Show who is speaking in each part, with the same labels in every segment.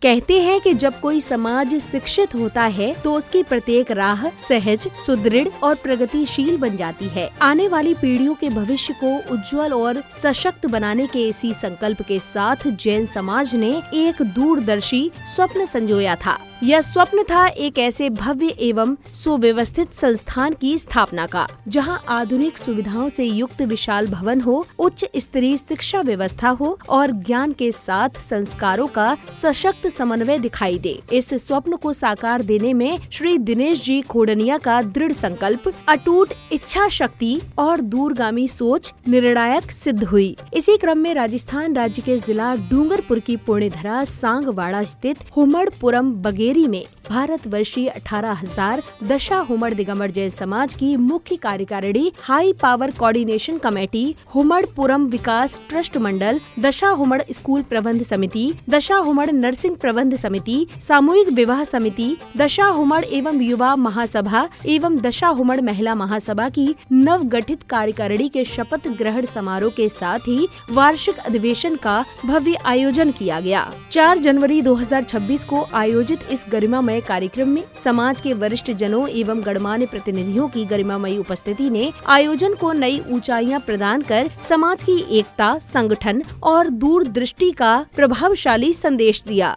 Speaker 1: कहते हैं कि जब कोई समाज शिक्षित होता है तो उसकी प्रत्येक राह सहज, सुदृढ़ और प्रगतिशील बन जाती है। आने वाली पीढ़ियों के भविष्य को उज्जवल और सशक्त बनाने के इसी संकल्प के साथ जैन समाज ने एक दूरदर्शी स्वप्न संजोया था। यह स्वप्न था एक ऐसे भव्य एवं सुव्यवस्थित संस्थान की स्थापना का, जहां आधुनिक सुविधाओं से युक्त विशाल भवन हो, उच्च स्तरीय शिक्षा व्यवस्था हो और ज्ञान के साथ संस्कारों का सशक्त समन्वय दिखाई दे। इस स्वप्न को साकार देने में श्री दिनेश जी खोडनिया का दृढ़ संकल्प, अटूट इच्छा शक्ति और दूरगामी सोच निर्णायक सिद्ध हुई। इसी क्रम में राजस्थान राज्य के जिला डूंगरपुर की पुण्यधरा सांगवाड़ा स्थित हुमड़पुरम बगेरी में भारतवर्षीय 18,000 दशा हुमड़ दिगंबर जैन समाज की मुख्य कार्यकारिणी, हाई पावर कोऑर्डिनेशन कमेटी, हुमड़पुरम विकास ट्रस्ट मंडल, दशा हुमड़ स्कूल प्रबंध समिति, दशा हुमड़ नर्सिंग प्रबंध समिति, सामूहिक विवाह समिति, दशा हुमड़ एवं युवा महासभा एवं दशा हुमड़ महिला महासभा की नव गठित कार्यकारिणी के शपथ ग्रहण समारोह के साथ ही वार्षिक अधिवेशन का भव्य आयोजन किया गया। 4 जनवरी 2026 को आयोजित इस गरिमामय कार्यक्रम में समाज के वरिष्ठ जनों एवं गणमान्य प्रतिनिधियों की गरिमामयी उपस्थिति ने आयोजन को नई ऊंचाइयां प्रदान कर समाज की एकता, संगठन और दूरदृष्टि का प्रभावशाली संदेश दिया।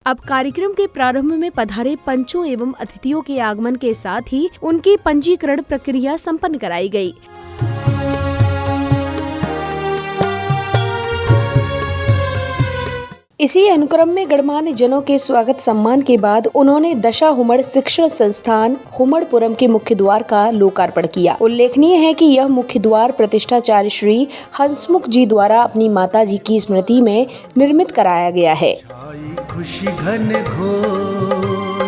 Speaker 1: अब कार्यक्रम के प्रारंभ में पधारे पंचों एवं अतिथियों के आगमन के साथ ही उनकी पंजीकरण प्रक्रिया संपन्न कराई गई। इसी अनुक्रम में गणमान्य जनों के स्वागत सम्मान के बाद उन्होंने दशा हुमड़ शिक्षण संस्थान हुमड़पुरम के मुख्य द्वार का लोकार्पण किया। उल्लेखनीय है कि यह मुख्य द्वार प्रतिष्ठाचार्य श्री हंसमुख जी द्वारा अपनी माता जी की स्मृति में निर्मित कराया गया है।
Speaker 2: खुशी घन घोर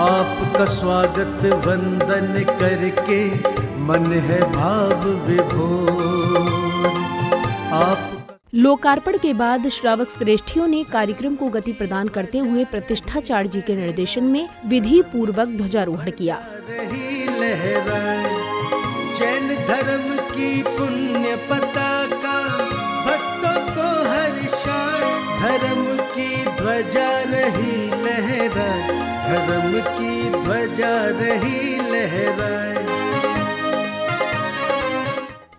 Speaker 2: आपका स्वागत वंदन करके मन है भाव विभोर। आप
Speaker 1: लोकार्पण के बाद श्रावक श्रेष्ठियों ने कार्यक्रम को गति प्रदान करते हुए प्रतिष्ठाचार्य जी के निर्देशन में विधि पूर्वक ध्वजारोहण किया।
Speaker 2: जैन धर्म की पुण्य पताका भक्तों को हर्षाए, धर्म की ध्वजा रही लहराए, धर्म की ध्वजा रही लहराए।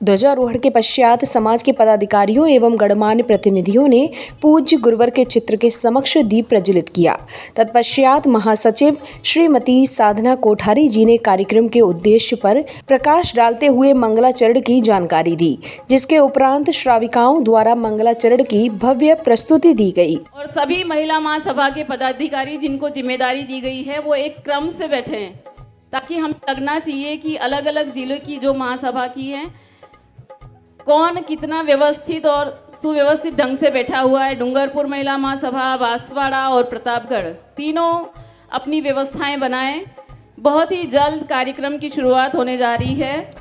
Speaker 1: ध्वजारोहण के पश्चात समाज के पदाधिकारियों एवं गणमान्य प्रतिनिधियों ने पूज्य गुरुवर के चित्र के समक्ष दीप प्रज्वलित किया। तत्पश्चात महासचिव श्रीमती साधना कोठारी जी ने कार्यक्रम के उद्देश्य पर प्रकाश डालते हुए मंगलाचरण की जानकारी दी, जिसके उपरांत श्राविकाओं द्वारा मंगलाचरण की भव्य प्रस्तुति दी गई।
Speaker 3: और सभी महिला महासभा के पदाधिकारी जिनको जिम्मेदारी दी गई है वो एक क्रम से बैठे हैं, ताकि हम लगना चाहिए कि अलग अलग जिलों की जो महासभा की है कौन कितना व्यवस्थित और सुव्यवस्थित ढंग से बैठा हुआ है। डूंगरपुर महिला महासभा, बांसवाड़ा और प्रतापगढ़ तीनों अपनी व्यवस्थाएं बनाएं। बहुत ही जल्द कार्यक्रम की शुरुआत होने जा रही है।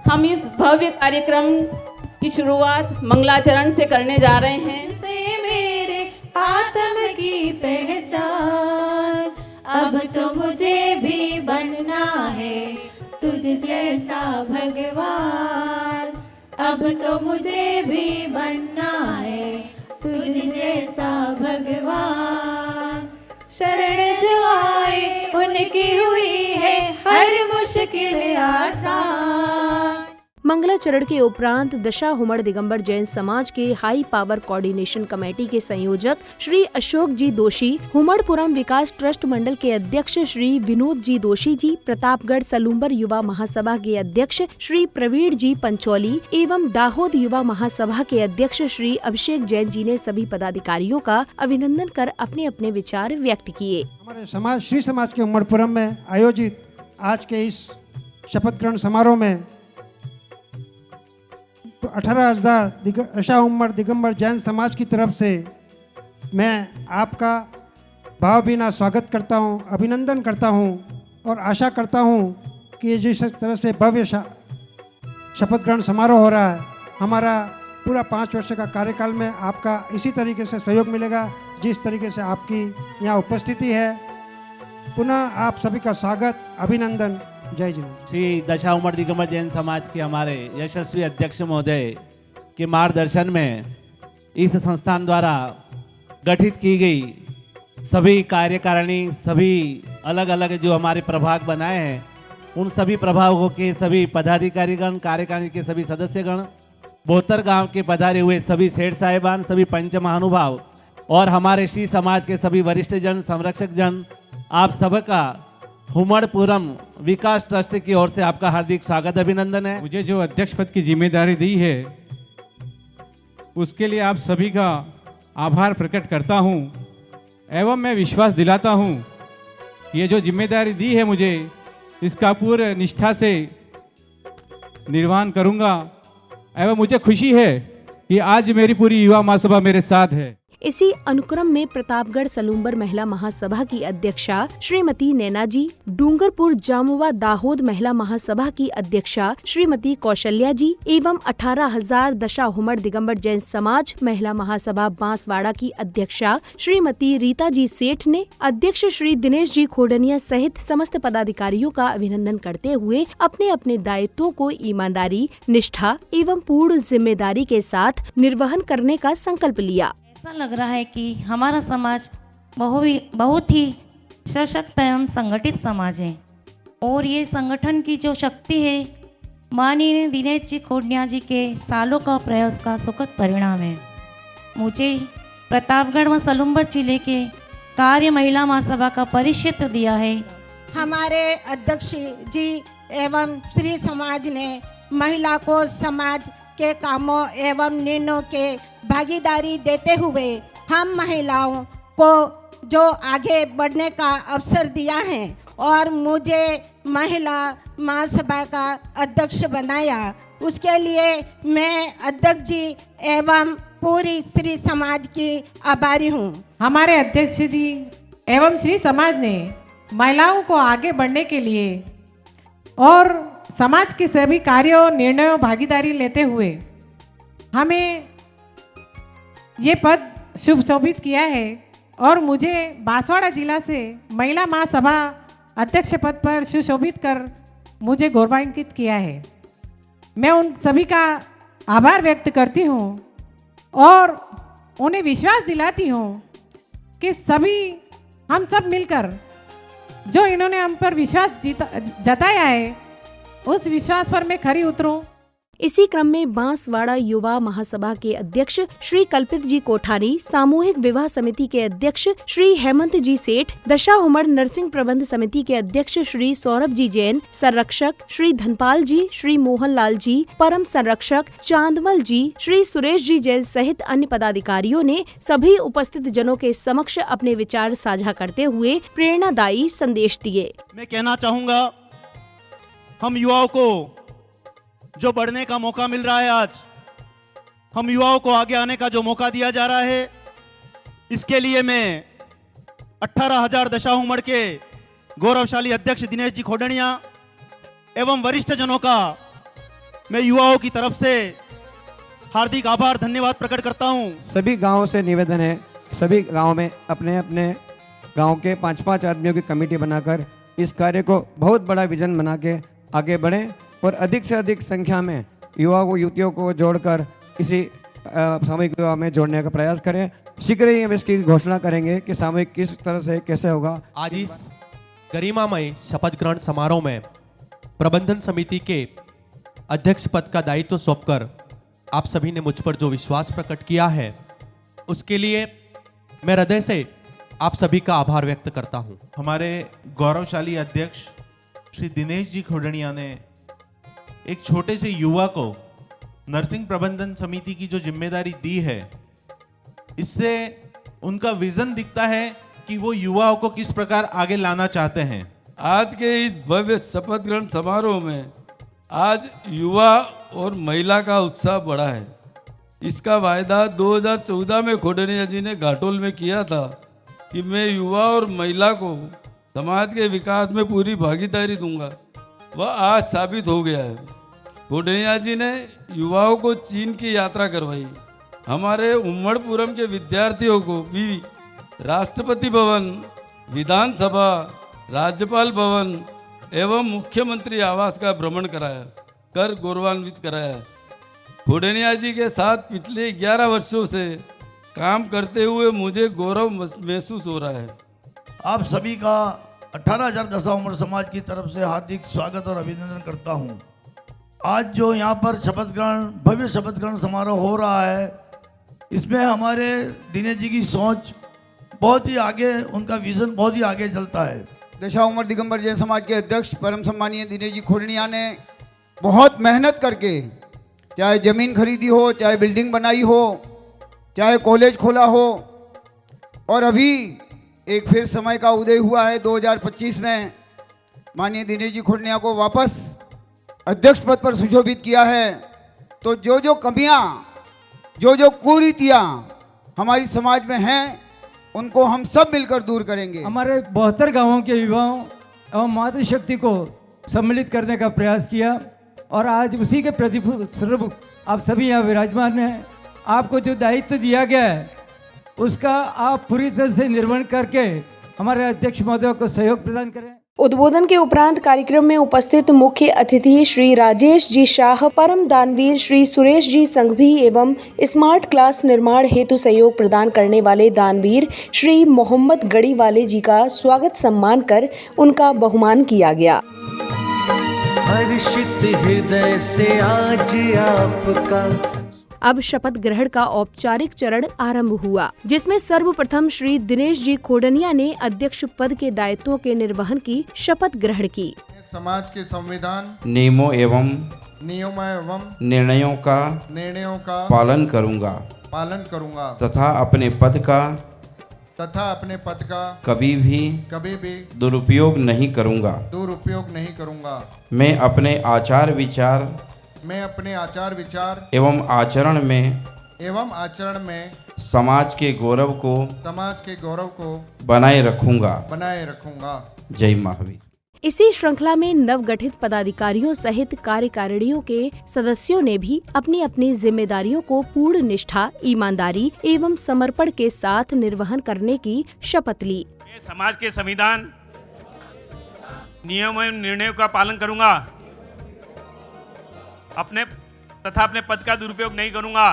Speaker 3: हम इस भव्य कार्यक्रम की शुरुआत मंगलाचरण से करने जा रहे हैं।
Speaker 4: से मेरे आत्म की पहचान, अब तो मुझे भी बनना है तुझ जैसा भगवान, अब तो मुझे भी बनना है तुझ जैसा भगवान। शरण जो आए उनकी हुई है हर मुश्किल आसान।
Speaker 1: मंगलाचरण के उपरांत दशा हुमड़ दिगंबर जैन समाज के हाई पावर कोऑर्डिनेशन कमेटी के संयोजक श्री अशोक जी दोषी, हुमड़पुरम विकास ट्रस्ट मंडल के अध्यक्ष श्री विनोद जी दोषी जी, प्रतापगढ़ सलूम्बर युवा महासभा के अध्यक्ष श्री प्रवीण जी पंचौली एवं दाहोद युवा महासभा के अध्यक्ष श्री अभिषेक जैन जी ने सभी पदाधिकारियों का अभिनंदन कर अपने अपने विचार व्यक्त किए।
Speaker 5: हमारे समाज श्री समाज के हुमड़पुरम में आयोजित आज के इस शपथ ग्रहण समारोह में 18,000 दशा हुमड़ दिगंबर जैन समाज की तरफ से मैं आपका भावभीना स्वागत करता हूं, अभिनंदन करता हूं और आशा करता हूं कि जिस तरह से भव्य शपथ ग्रहण समारोह हो रहा है हमारा पूरा 5 वर्ष का कार्यकाल में आपका इसी तरीके से सहयोग मिलेगा जिस तरीके से आपकी यहाँ उपस्थिति है। पुनः आप सभी का स्वागत, अभिनंदन, जय जिनेन्द्र।
Speaker 6: श्री दशा उमड़ दिगंबर जैन समाज के हमारे यशस्वी अध्यक्ष महोदय के मार्गदर्शन में इस संस्थान द्वारा गठित की गई सभी कार्यकारिणी, सभी अलग अलग जो हमारे प्रभाग बनाए हैं, उन सभी प्रभागों के सभी पदाधिकारीगण, कार्यकारिणी के सभी सदस्यगण, 72 गांव के पधारे हुए सभी सेठ साहिबान, सभी पंच महानुभाव और हमारे श्री समाज के सभी वरिष्ठ जन, संरक्षक जन, आप सबका हुमड़पुरम विकास ट्रस्ट की ओर से आपका हार्दिक स्वागत, अभिनंदन है।
Speaker 7: मुझे जो अध्यक्ष पद की जिम्मेदारी दी है उसके लिए आप सभी का आभार प्रकट करता हूं एवं मैं विश्वास दिलाता हूं ये जो जिम्मेदारी दी है मुझे, इसका पूर्ण निष्ठा से निर्वहन करूंगा एवं मुझे खुशी है कि आज मेरी पूरी युवा महासभा मेरे साथ है।
Speaker 1: इसी अनुक्रम में प्रतापगढ़ सलूम्बर महिला महासभा की अध्यक्षा श्रीमती नैना जी, डूंगरपुर जामुआ दाहोद महिला महासभा की अध्यक्षा श्रीमती कौशल्या जी एवं 18,000 दशा हुमड़ दिगंबर जैन समाज महिला महासभा बांसवाड़ा की अध्यक्षा श्रीमती रीता जी सेठ ने अध्यक्ष श्री दिनेश जी खोडनिया सहित समस्त पदाधिकारियों का अभिनंदन करते हुए अपने अपने दायित्वों को ईमानदारी, निष्ठा एवं पूर्ण जिम्मेदारी के साथ निर्वहन करने का संकल्प लिया।
Speaker 8: ऐसा लग रहा है कि हमारा समाज बहुत ही सशक्त एवं संगठित समाज है और ये संगठन की जो शक्ति है माननीय दिनेश जी खोडनिया जी के सालों का प्रयास का सुखद परिणाम है। मुझे प्रतापगढ़ व सलूम्बर जिले के कार्य महिला महासभा का परिक्षेत्र दिया है।
Speaker 9: हमारे अध्यक्ष जी एवं श्री समाज ने महिला को समाज के कामों एवं निर्णयों के भागीदारी देते हुए हम महिलाओं को जो आगे बढ़ने का अवसर दिया है और मुझे महिला महासभा का अध्यक्ष बनाया, उसके लिए मैं अध्यक्ष जी एवं पूरी श्री समाज की आभारी हूँ।
Speaker 10: हमारे अध्यक्ष जी एवं श्री समाज ने महिलाओं को आगे बढ़ने के लिए और समाज के सभी कार्यों, निर्णयों, भागीदारी लेते हुए हमें ये पद शुभ शोभित किया है और मुझे बांसवाड़ा जिला से महिला महासभा अध्यक्ष पद पर सुशोभित कर मुझे गौरवान्वित किया है। मैं उन सभी का आभार व्यक्त करती हूँ और उन्हें विश्वास दिलाती हूँ कि सभी हम सब मिलकर जो इन्होंने हम पर विश्वास जताया है उस विश्वास पर मैं खरी उतरूं।
Speaker 1: इसी क्रम में बांसवाड़ा युवा महासभा के अध्यक्ष श्री कल्पित जी कोठारी, सामूहिक विवाह समिति के अध्यक्ष श्री हेमंत जी सेठ, दशा हुमड़ नर्सिंग प्रबंध समिति के अध्यक्ष श्री सौरभ जी जैन, संरक्षक श्री धनपाल जी, श्री मोहन लाल जी, परम संरक्षक चांदवल जी, श्री सुरेश जी जैन सहित अन्य पदाधिकारियों ने सभी उपस्थित जनों के समक्ष अपने विचार साझा करते हुए प्रेरणादायी संदेश दिए।
Speaker 11: मैं कहना चाहूँगा, हम युवाओं को जो बढ़ने का मौका मिल रहा है, आज हम युवाओं को आगे आने का जो मौका दिया जा रहा है, इसके लिए मैं 18,000 दशा हुमड़ के गौरवशाली अध्यक्ष दिनेश जी खोडनिया एवं वरिष्ठ जनों का मैं युवाओं की तरफ से हार्दिक आभार, धन्यवाद प्रकट करता हूं।
Speaker 12: सभी गांवों से निवेदन है, सभी गांव में अपने अपने गांव के 5-5 आदमियों की कमेटी बनाकर इस कार्य को बहुत बड़ा विजन बना के आगे बढ़ें और अधिक से अधिक संख्या में युवाओं को, युवतियों को जोड़कर इसी सामूहिक विवाह में जोड़ने का प्रयास करें। शीघ्र ही हम इसकी घोषणा करेंगे कि सामूहिक किस तरह से कैसे होगा।
Speaker 13: आज इस गरिमामय शपथ ग्रहण समारोह में प्रबंधन समिति के अध्यक्ष पद का दायित्व सौंपकर आप सभी ने मुझ पर जो विश्वास प्रकट किया है, उसके लिए मैं हृदय से आप सभी का आभार व्यक्त करता हूं।
Speaker 14: हमारे गौरवशाली अध्यक्ष श्री दिनेश जी खोडनिया ने एक छोटे से युवा को नर्सिंग प्रबंधन समिति की जो जिम्मेदारी दी है, इससे उनका विजन दिखता है कि वो युवाओं को किस प्रकार आगे लाना चाहते हैं।
Speaker 15: आज के इस भव्य शपथ ग्रहण समारोह में आज युवा और महिला का उत्साह बढ़ा है। इसका वायदा 2014 में खोडनिया जी ने घाटोल में किया था कि मैं युवा और महिला को समाज के विकास में पूरी भागीदारी दूंगा। वह आज साबित हो गया है। खोडनिया जी ने युवाओं को चीन की यात्रा करवाई। हमारे उम्मड़पुरम के विद्यार्थियों को भी राष्ट्रपति भवन, विधानसभा, राज्यपाल भवन एवं मुख्यमंत्री आवास का भ्रमण कराया कर गौरवान्वित कराया। खोडनिया जी के साथ पिछले 11 वर्षों से काम करते हुए मुझे गौरव महसूस हो रहा है।
Speaker 16: आप सभी का 18,000 दशा उम्र समाज की तरफ से हार्दिक स्वागत और अभिनंदन करता हूं। आज जो यहाँ पर शपथ ग्रहण, भव्य शपथ ग्रहण समारोह हो रहा है, इसमें हमारे दिनेश जी की सोच बहुत ही आगे, उनका विजन बहुत ही आगे चलता है।
Speaker 17: दशा उमर दिगंबर जैन समाज के अध्यक्ष परम सम्मानीय दिनेश जी खोडनिया ने बहुत मेहनत करके, चाहे ज़मीन खरीदी हो, चाहे बिल्डिंग बनाई हो, चाहे कॉलेज खोला हो, और अभी एक फिर समय का उदय हुआ है 2025 में माननीय दिनेश जी खोडनिया को वापस अध्यक्ष पद पर सुशोभित किया है। तो जो जो कमियां, जो जो कुरीतियां हमारी समाज में हैं, उनको हम सब मिलकर दूर करेंगे।
Speaker 18: हमारे 72 गांवों के युवाओं एवं मातृशक्ति को सम्मिलित करने का प्रयास किया और आज उसी के प्रतिस्वरूप आप सभी यहाँ विराजमान हैं। आपको जो दायित्व दिया गया है उसका आप पूरी तरह से निर्वहन करके हमारे अध्यक्ष महोदय को सहयोग प्रदान करें।
Speaker 1: उद्बोधन के उपरांत कार्यक्रम में उपस्थित मुख्य अतिथि श्री राजेश जी शाह, परम दानवीर श्री सुरेश जी संघवी एवं स्मार्ट क्लास निर्माण हेतु सहयोग प्रदान करने वाले दानवीर श्री मोहम्मद गढ़ीवाले जी का स्वागत सम्मान कर उनका बहुमान किया गया।
Speaker 2: हर्षित हृदय से आज आपका।
Speaker 1: अब शपथ ग्रहण का औपचारिक चरण आरंभ हुआ, जिसमें सर्वप्रथम श्री दिनेश जी खोडनिया ने अध्यक्ष पद के दायित्वों के निर्वहन की शपथ ग्रहण की।
Speaker 19: समाज के संविधान,
Speaker 20: नियमों एवं
Speaker 19: निर्णयों
Speaker 20: का पालन करूंगा तथा अपने पद का कभी भी दुरुपयोग नहीं करूंगा। मैं अपने आचार विचार एवं आचरण में समाज के गौरव को बनाए रखूंगा। जय महावीर।
Speaker 1: इसी श्रृंखला में नवगठित पदाधिकारियों सहित कार्यकारिणियों के सदस्यों ने भी अपनी अपनी जिम्मेदारियों को पूर्ण निष्ठा, ईमानदारी एवं समर्पण के साथ निर्वहन करने की शपथ ली।
Speaker 21: समाज के संविधान, नियम एवं निर्णयों का पालन करूंगा, अपने पद का दुरुपयोग नहीं करूंगा।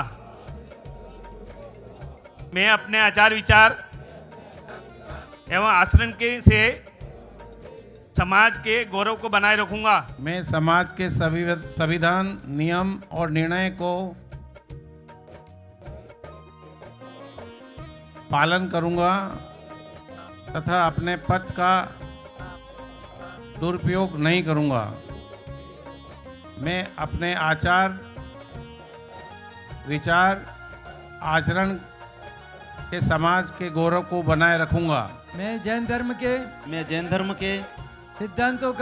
Speaker 21: मैं अपने आचार विचार एवं आचरण से समाज के गौरव को बनाए रखूंगा।
Speaker 19: मैं समाज के संविधान, नियम और निर्णय को पालन करूंगा तथा अपने पद का दुरुपयोग नहीं करूंगा। मैं अपने आचार विचार आचरण के समाज के गौरव को बनाए रखूंगा।
Speaker 18: मैं जैन धर्म के सिद्धांतों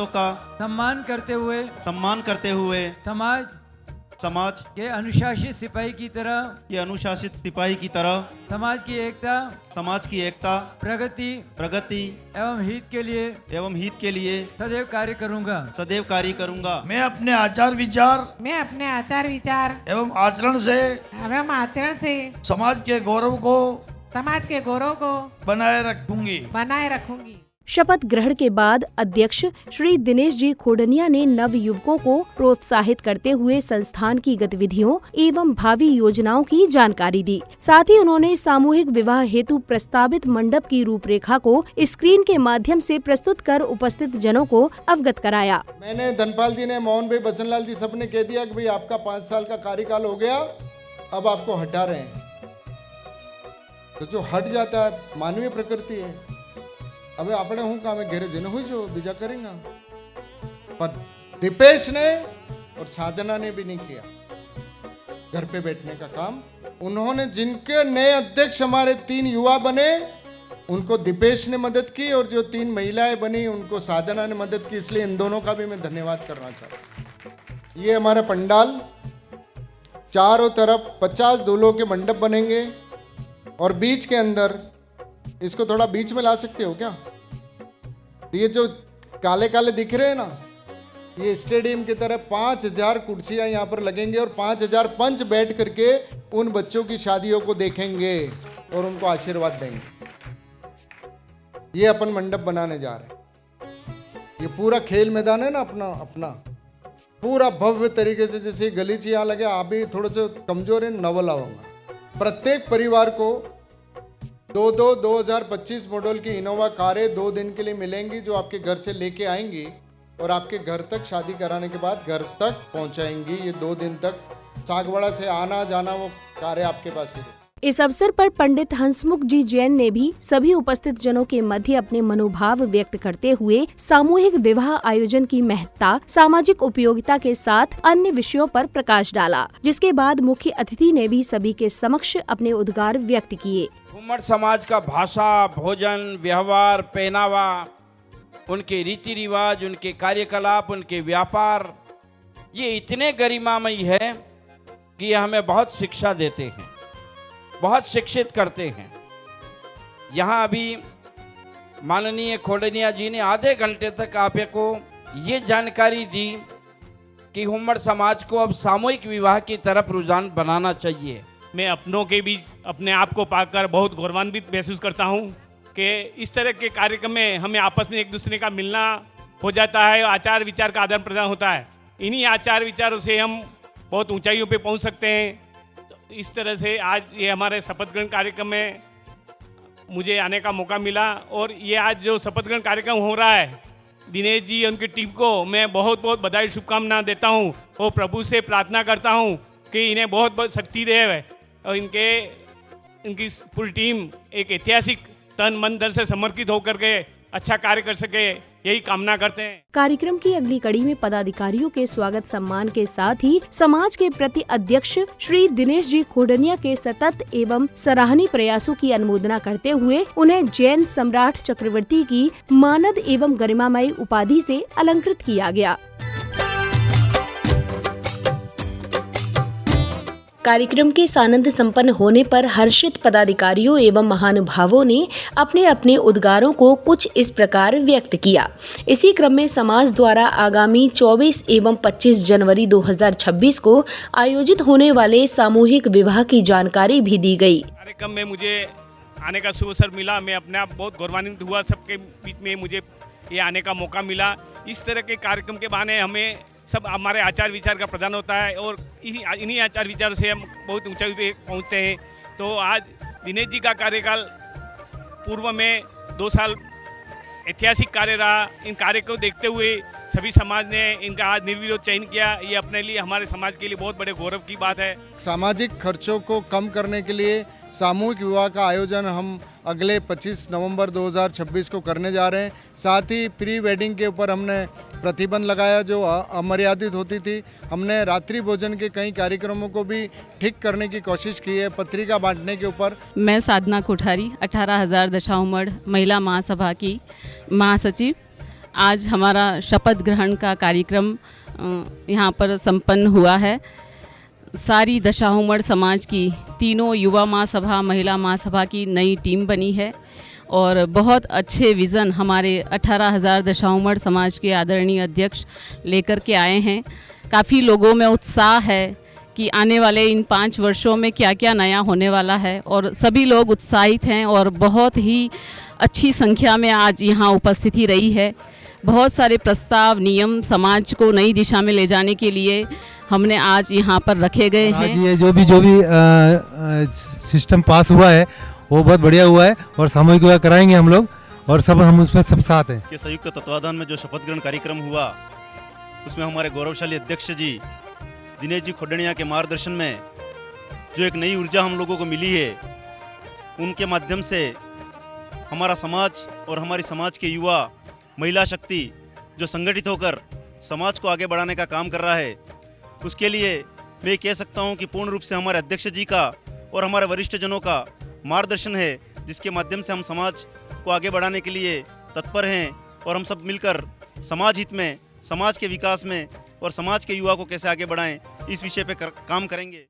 Speaker 18: का सम्मान करते हुए समाज के अनुशासित सिपाही की तरह समाज की एकता प्रगति एवं हित के लिए सदैव कार्य करूंगा।
Speaker 16: मैं अपने आचार विचार एवं आचरण से समाज के गौरव को बनाए रखूंगी।
Speaker 1: शपथ ग्रहण के बाद अध्यक्ष श्री दिनेश जी खोडनिया ने नव युवकों को प्रोत्साहित करते हुए संस्थान की गतिविधियों एवं भावी योजनाओं की जानकारी दी। साथ ही उन्होंने सामूहिक विवाह हेतु प्रस्तावित मंडप की रूपरेखा को स्क्रीन के माध्यम से प्रस्तुत कर उपस्थित जनों को अवगत कराया।
Speaker 19: मैंने धनपाल जी ने, मोहन भाई, बसनलाल जी सबने कह दिया कि भाई आपका 5 साल का कार्यकाल हो गया, अब आपको हटा रहे हैं। तो जो हट जाता है मानवीय प्रकृति है। अब આપણે હું કામે ઘરે જઈને હોઈ જો બીજા करेंगे। पर दीपेश ने और साधना ने भी नहीं किया घर पे बैठने का काम। उन्होंने, जिनके नए अध्यक्ष हमारे 3 युवा बने, उनको दीपेश ने मदद की और जो 3 महिलाएं बनी उनको साधना ने मदद की। इसलिए इन दोनों का भी मैं धन्यवाद करना चाहता हूँ। ये हमारा पंडाल, चारों तरफ 50 दूल्हों के मंडप बनेंगे और बीच के अंदर, इसको थोड़ा बीच में ला सकते हो क्या? ये जो काले काले दिख रहे हैं ना, ये स्टेडियम की तरह 5000 कुर्सियां यहाँ पर लगेंगे और 5000 पंच बैठ करके उन बच्चों की शादियों को देखेंगे और उनको आशीर्वाद देंगे। ये अपन मंडप बनाने जा रहे हैं। ये पूरा खेल मैदान है ना अपना पूरा भव्य तरीके से, जैसे गलीची यहाँ लगे, आप भी थोड़े से कमजोर है, नवल आऊंगा। प्रत्येक परिवार को 2025 मॉडल की इनोवा कारें 2 दिन के लिए मिलेंगी, जो आपके घर से लेके आएंगी और आपके घर तक शादी कराने के बाद घर तक पहुंचाएंगी। ये 2 दिन तक सागवाड़ा से आना जाना वो कारें आपके पास ही।
Speaker 1: इस अवसर पर पंडित हंसमुख जी जैन ने भी सभी उपस्थित जनों के मध्य अपने मनोभाव व्यक्त करते हुए सामूहिक विवाह आयोजन की महत्ता, सामाजिक उपयोगिता के साथ अन्य विषयों पर प्रकाश डाला, जिसके बाद मुख्य अतिथि ने भी सभी के समक्ष अपने उद्गार व्यक्त किए।
Speaker 20: घुमट समाज का भाषा, भोजन, व्यवहार, पहनावा, उनके रीति रिवाज, उनके कार्यकलाप, उनके व्यापार, ये इतने गरिमामयी है कि ये हमें बहुत शिक्षा देते हैं, बहुत शिक्षित करते हैं। यहाँ अभी माननीय खोडनिया जी ने आधे घंटे तक आपको ये जानकारी दी कि घुमट समाज को अब सामूहिक विवाह की तरफ रुझान बनाना चाहिए।
Speaker 21: मैं अपनों के बीच अपने आप को पाकर बहुत गौरवान्वित महसूस करता हूँ कि इस तरह के कार्यक्रम में हमें आपस में एक दूसरे का मिलना हो जाता है, आचार विचार का आदान प्रदान होता है। इन्हीं आचार विचारों से हम बहुत ऊंचाइयों पे पहुंच सकते हैं। तो इस तरह से आज ये हमारे शपथ ग्रहण कार्यक्रम में मुझे आने का मौका मिला और ये आज जो शपथ ग्रहण कार्यक्रम हो रहा है, दिनेश जी और उनकी टीम को मैं बहुत बहुत बधाई शुभकामनाएं देता हूँ और प्रभु से प्रार्थना करता हूँ कि इन्हें बहुत बहुत शक्ति दे और इनकी पूरी टीम एक ऐतिहासिक तन मन धन से समर्पित होकर के अच्छा कार्य कर सके, यही कामना करते हैं।
Speaker 1: कार्यक्रम की अगली कड़ी में पदाधिकारियों के स्वागत सम्मान के साथ ही समाज के प्रति अध्यक्ष श्री दिनेश जी खोडनिया के सतत एवं सराहनीय प्रयासों की अनुमोदना करते हुए उन्हें जैन सम्राट चक्रवर्ती की मानद एवं गरिमामयी उपाधि से अलंकृत किया गया। कार्यक्रम के सानंद संपन्न होने पर हर्षित पदाधिकारियों एवं महानुभावों ने अपने अपने उद्गारों को कुछ इस प्रकार व्यक्त किया। इसी क्रम में समाज द्वारा आगामी 24 एवं 25 जनवरी 2026 को आयोजित होने वाले सामूहिक विवाह की जानकारी भी दी गई।
Speaker 21: कार्यक्रम में मुझे आने का शुभ अवसर मिला, मैं अपने आप बहुत गौरवान्वित हुआ। सबके बीच में मुझे ये आने का मौका मिला। इस तरह के कार्यक्रम के बहाने हमें सब हमारे आचार विचार का प्रदान होता है और इन्हीं आचार विचार से हम बहुत ऊंचाई पे पहुंचते हैं। तो आज दिनेश जी का कार्यकाल पूर्व में 2 साल ऐतिहासिक कार्य रहा। इन कार्य को देखते हुए सभी समाज ने इनका आज निर्विरोध चयन किया। ये अपने लिए, हमारे समाज के लिए बहुत बड़े गौरव की बात है।
Speaker 19: सामाजिक खर्चों को कम करने के लिए सामूहिक विवाह का आयोजन हम अगले 25 नवंबर 2026 को करने जा रहे हैं। साथ ही प्री वेडिंग के ऊपर हमने प्रतिबंध लगाया जो अमर्यादित होती थी। हमने रात्रि भोजन के कई कार्यक्रमों को भी ठीक करने की कोशिश की है। पत्रिका बांटने के ऊपर
Speaker 3: मैं साधना कोठारी 18,000 दशा उमड़ महिला महासभा की महासचिव। आज हमारा शपथ ग्रहण का कार्यक्रम यहाँ पर संपन्न हुआ है। सारी दशा उमड़ समाज की तीनों युवा महासभा, महिला महासभा की नई टीम बनी है और बहुत अच्छे विज़न हमारे 18,000 दशा उमड़ समाज के आदरणीय अध्यक्ष लेकर के आए हैं। काफ़ी लोगों में उत्साह है कि आने वाले इन 5 वर्षों में क्या क्या नया होने वाला है और सभी लोग उत्साहित हैं और बहुत ही अच्छी संख्या में आज यहाँ उपस्थिति रही है। बहुत सारे प्रस्ताव, नियम समाज को नई दिशा में ले जाने के लिए हमने आज यहाँ पर रखे गए हैं।
Speaker 22: आज ये जो भी सिस्टम पास हुआ है वो बहुत बढ़िया हुआ है और सामूहिक विवाह कराएंगे हम लोग और हम उसमें सब साथ हैं।
Speaker 11: के संयुक्त तत्वाधान में जो शपथ ग्रहण कार्यक्रम हुआ उसमें हमारे गौरवशाली अध्यक्ष जी दिनेश जी खोडनिया के मार्गदर्शन में जो एक नई ऊर्जा हम लोगों को मिली है, उनके माध्यम से हमारा समाज और हमारी समाज के युवा, महिला शक्ति जो संगठित होकर समाज को आगे बढ़ाने का काम कर रहा है, उसके लिए मैं कह सकता हूं कि पूर्ण रूप से हमारे अध्यक्ष जी का और हमारे वरिष्ठ जनों का मार्गदर्शन है, जिसके माध्यम से हम समाज को आगे बढ़ाने के लिए तत्पर हैं और हम सब मिलकर समाज हित में, समाज के विकास में और समाज के युवा को कैसे आगे बढ़ाएं, इस विषय पे काम करेंगे।